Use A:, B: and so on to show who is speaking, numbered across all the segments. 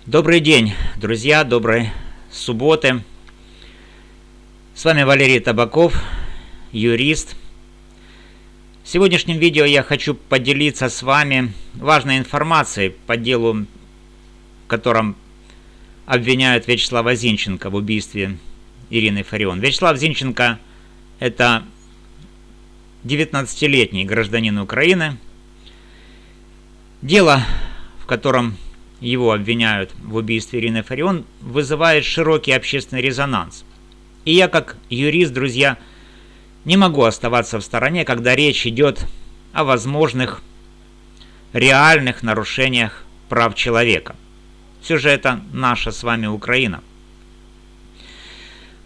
A: Добрый день, друзья, доброй субботы. С вами Валерий Табаков, юрист. В сегодняшнем видео я хочу поделиться с вами важной информацией по делу, в котором обвиняют Вячеслава Зинченко в убийстве Ирины Фарион. Вячеслав Зинченко – это 19-летний гражданин Украины. Дело, в котором его обвиняют в убийстве Ирины Фарион, вызывает широкий общественный резонанс. И я, как юрист, друзья, не могу оставаться в стороне, когда речь идет о возможных реальных нарушениях прав человека. Все же это наша с вами Украина.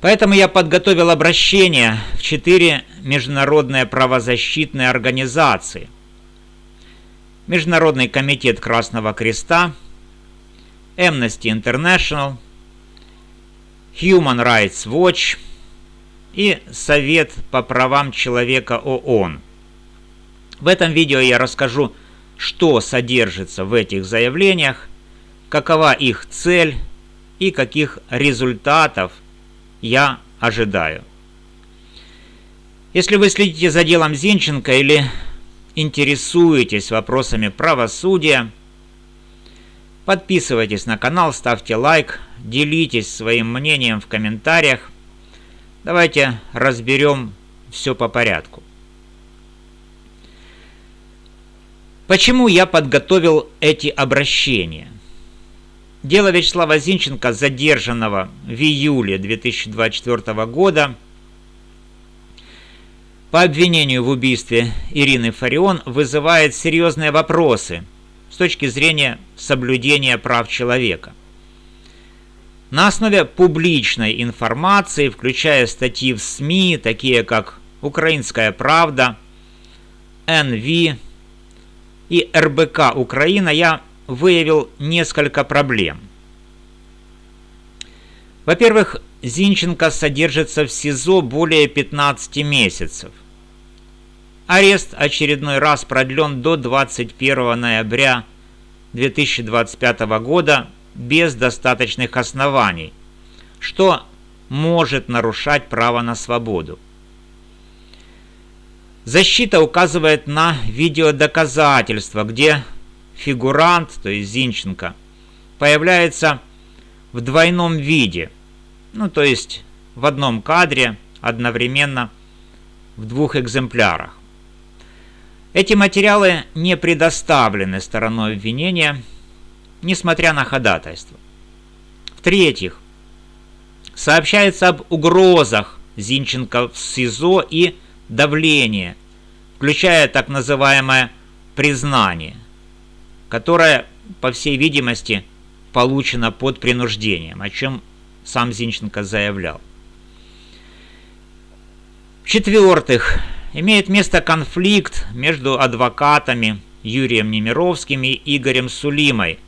A: Поэтому я подготовил обращение в 4 международные правозащитные организации: Международный комитет Красного Креста, Amnesty International, Human Rights Watch и Совет по правам человека ООН. В этом видео я расскажу, что содержится в этих заявлениях, какова их цель и каких результатов я ожидаю. Если вы следите за делом Зинченко или интересуетесь вопросами правосудия, подписывайтесь на канал, ставьте лайк, делитесь своим мнением в комментариях. Давайте разберем все по порядку. Почему я подготовил эти обращения? Дело Вячеслава Зинченко, задержанного в июле 2024 года по обвинению в убийстве Ирины Фарион, вызывает серьезные вопросы с точки зрения соблюдения прав человека. На основе публичной информации, включая статьи в СМИ, такие как «Украинская правда», НВ и РБК Украина, я выявил несколько проблем. Во-первых, Зинченко содержится в СИЗО более 15 месяцев. Арест очередной раз продлен до 21 ноября 2025 года без достаточных оснований, что может нарушать право на свободу. Защита указывает на видеодоказательства, где фигурант, то есть Зинченко, появляется в двойном виде, то есть в одном кадре одновременно в 2 экземплярах. Эти материалы не предоставлены стороной обвинения, несмотря на ходатайство. В-третьих, сообщается об угрозах Зинченко в СИЗО и давлении, включая так называемое признание, которое, по всей видимости, получено под принуждением, о чем сам Зинченко заявлял. В-четвертых, имеет место конфликт между адвокатами Юрием Немировским и Игорем Сулимой,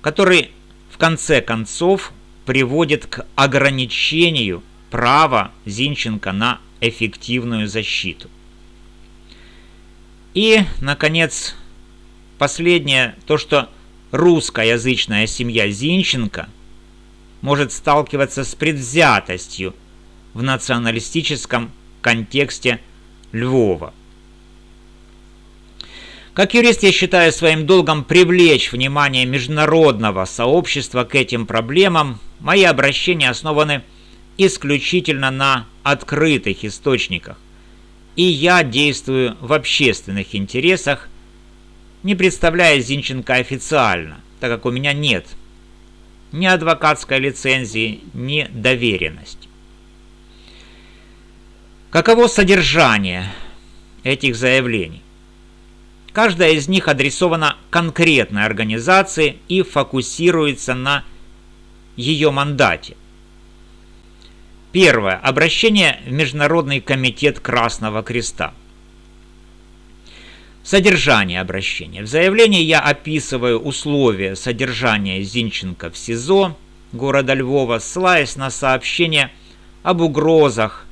A: который в конце концов приводит к ограничению права Зинченко на эффективную защиту. И, наконец, последнее, то, что русскоязычная семья Зинченко может сталкиваться с предвзятостью в националистическом контексте Львова. Как юрист я считаю своим долгом привлечь внимание международного сообщества к этим проблемам. Мои обращения основаны исключительно на открытых источниках, и я действую в общественных интересах, не представляя Зинченко официально, так как у меня нет ни адвокатской лицензии, ни доверенности. Каково содержание этих заявлений? Каждая из них адресована конкретной организации и фокусируется на ее мандате. Первое. Обращение в Международный комитет Красного Креста. Содержание обращения. В заявлении я описываю условия содержания Зинченко в СИЗО города Львова, ссылаясь на сообщение об угрозах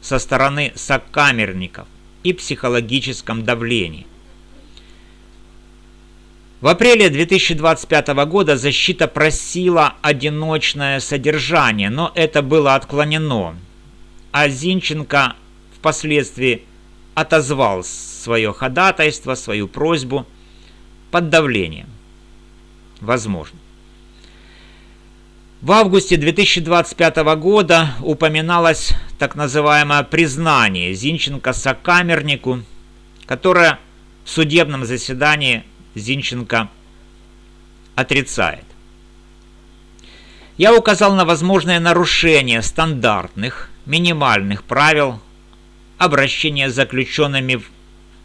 A: со стороны сокамерников и психологическом давлении. В апреле 2025 года защита просила одиночное содержание, но это было отклонено, а Зинченко впоследствии отозвал свое ходатайство, свою просьбу под давлением. Возможно. В августе 2025 года упоминалось так называемое признание Зинченко сокамернику, которое в судебном заседании Зинченко отрицает. Я указал на возможное нарушение стандартных, минимальных правил обращения с заключенными в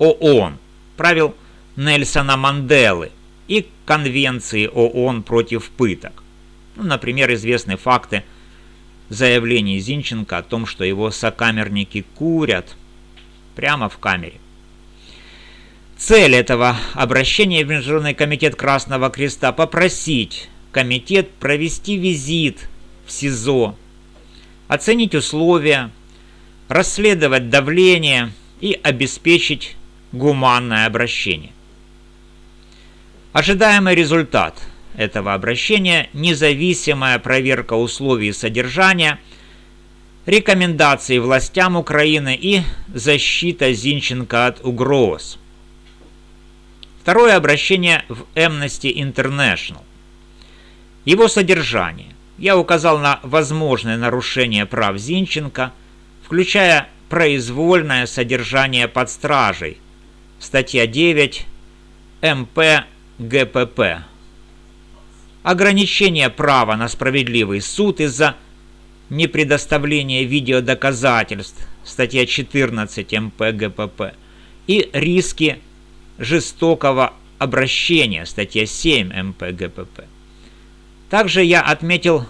A: ООН, правил Нельсона Манделы и Конвенции ООН против пыток. Например, известны факты заявлений Зинченко о том, что его сокамерники курят прямо в камере. Цель этого обращения в Международный комитет Красного Креста – попросить комитет провести визит в СИЗО, оценить условия, расследовать давление и обеспечить гуманное обращение. Ожидаемый результат этого обращения – независимая проверка условий содержания, рекомендации властям Украины и защита Зинченко от угроз. Второе обращение в Amnesty International. Его содержание. Я указал на возможное нарушение прав Зинченко, включая произвольное содержание под стражей. Статья 9 МП ГПП. Ограничение права на справедливый суд из-за непредоставления видеодоказательств. Статья 14 МП ГПП. И риски жестокого обращения, статья 7 МП ГПП. Также я отметил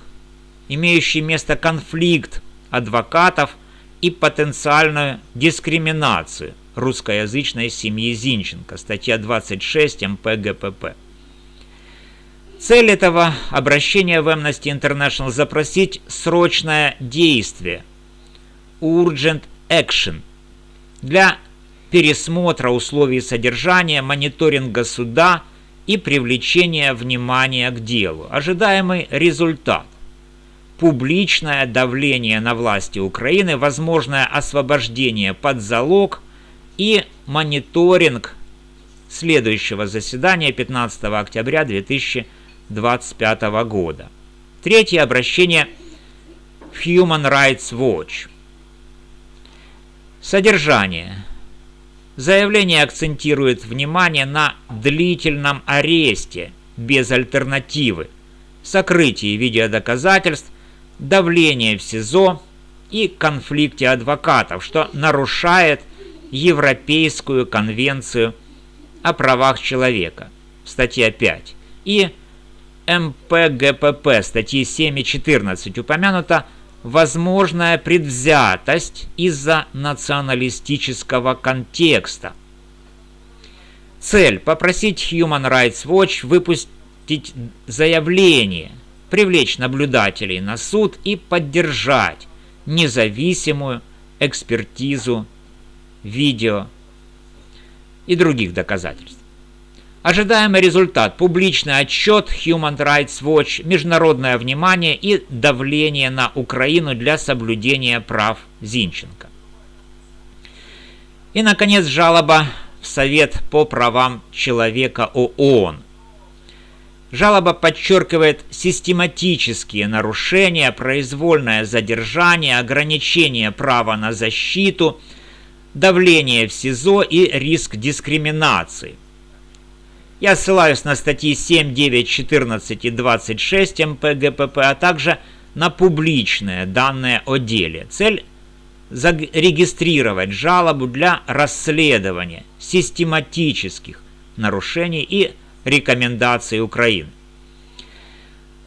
A: имеющий место конфликт адвокатов и потенциальную дискриминацию русскоязычной семьи Зинченко, статья 26 МП ГПП. Цель этого обращения в Amnesty International – запросить срочное действие, urgent action, для пересмотра условий содержания, мониторинга суда и привлечения внимания к делу. Ожидаемый результат – публичное давление на власти Украины, возможное освобождение под залог и мониторинг следующего заседания 15 октября 2025 года. Третье обращение в Human Rights Watch. Содержание. Заявление акцентирует внимание на длительном аресте без альтернативы, сокрытии видеодоказательств, давлении в СИЗО и конфликте адвокатов, что нарушает Европейскую конвенцию о правах человека, статья 5, и МП-ГПП, статьи 7 и 14, упомянута возможная предвзятость из-за националистического контекста. Цель – попросить Human Rights Watch выпустить заявление, привлечь наблюдателей на суд и поддержать независимую экспертизу видео и других доказательств. Ожидаемый результат – публичный отчет Human Rights Watch, международное внимание и давление на Украину для соблюдения прав Зинченко. И, наконец, жалоба в Совет по правам человека ООН. Жалоба подчеркивает систематические нарушения, произвольное задержание, ограничение права на защиту, давление в СИЗО и риск дискриминации. Я ссылаюсь на статьи 7, 9, 14 и 26 МП ГПП, а также на публичные данные о деле. Цель – зарегистрировать жалобу для расследования систематических нарушений и рекомендаций Украины.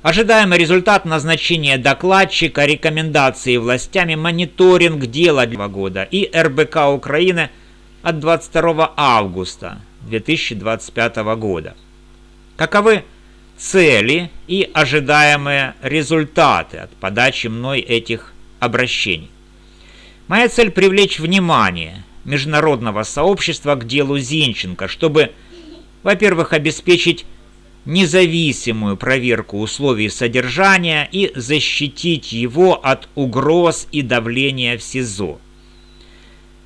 A: Ожидаемый результат – назначение докладчика, рекомендации властями, мониторинг дела 2 года и РБК Украины от 22 августа 2025 года. Каковы цели и ожидаемые результаты от подачи мной этих обращений? Моя цель – привлечь внимание международного сообщества к делу Зинченко, чтобы Во-первых, обеспечить независимую проверку условий содержания и защитить его от угроз и давления в СИЗО.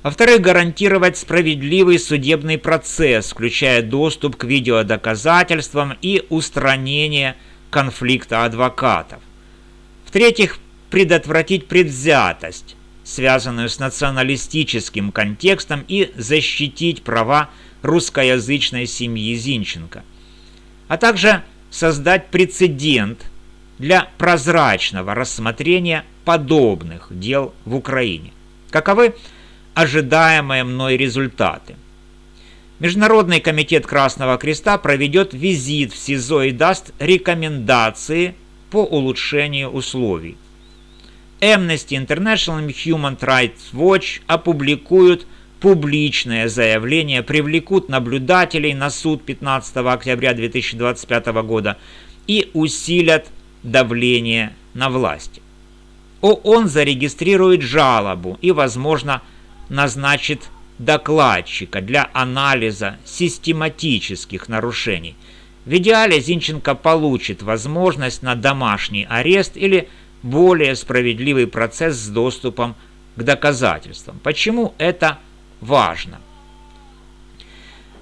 A: Во-вторых, гарантировать справедливый судебный процесс, включая доступ к видеодоказательствам и устранение конфликта адвокатов. В-третьих, предотвратить предвзятость, связанную с националистическим контекстом, и защитить права русскоязычной семьи Зинченко, а также создать прецедент для прозрачного рассмотрения подобных дел в Украине. Каковы ожидаемые мной результаты? Международный комитет Красного Креста проведет визит в СИЗО и даст рекомендации по улучшению условий. Amnesty International и Human Rights Watch опубликуют публичное заявление, привлекут наблюдателей на суд 15 октября 2025 года и усилят давление на власти. ООН зарегистрирует жалобу и, возможно, назначит докладчика для анализа систематических нарушений. В идеале Зинченко получит возможность на домашний арест или более справедливый процесс с доступом к доказательствам. Почему это важно?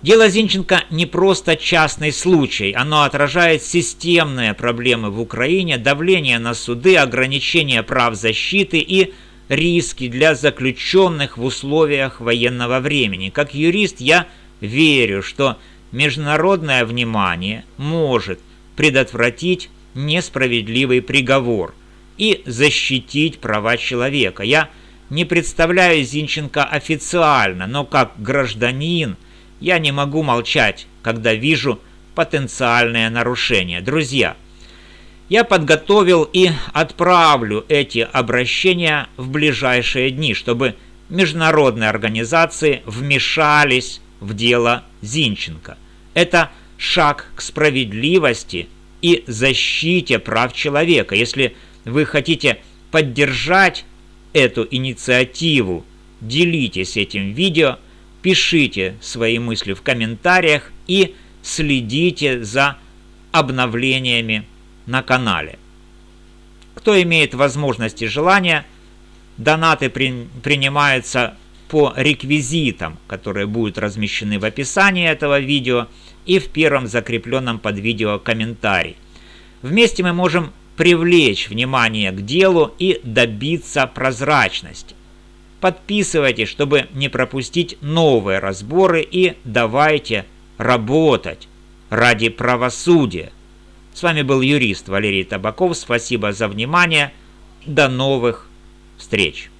A: Дело Зинченко не просто частный случай, оно отражает системные проблемы в Украине, давление на суды, ограничение прав защиты и риски для заключенных в условиях военного времени. Как юрист я верю, что международное внимание может предотвратить несправедливый приговор и защитить права человека. Я не представляю Зинченко официально, но как гражданин я не могу молчать, когда вижу потенциальные нарушения. Друзья, я подготовил и отправлю эти обращения в ближайшие дни, чтобы международные организации вмешались в дело Зинченко. Это шаг к справедливости и защите прав человека. Если вы хотите поддержать эту инициативу, делитесь этим видео, пишите свои мысли в комментариях и следите за обновлениями на канале. Кто имеет возможность и желание, донаты принимаются по реквизитам, которые будут размещены в описании этого видео и в первом закрепленном под видео комментарии. Вместе мы можем привлечь внимание к делу и добиться прозрачности. Подписывайтесь, чтобы не пропустить новые разборы, и давайте работать ради правосудия. С вами был юрист Валерий Табаков. Спасибо за внимание. До новых встреч.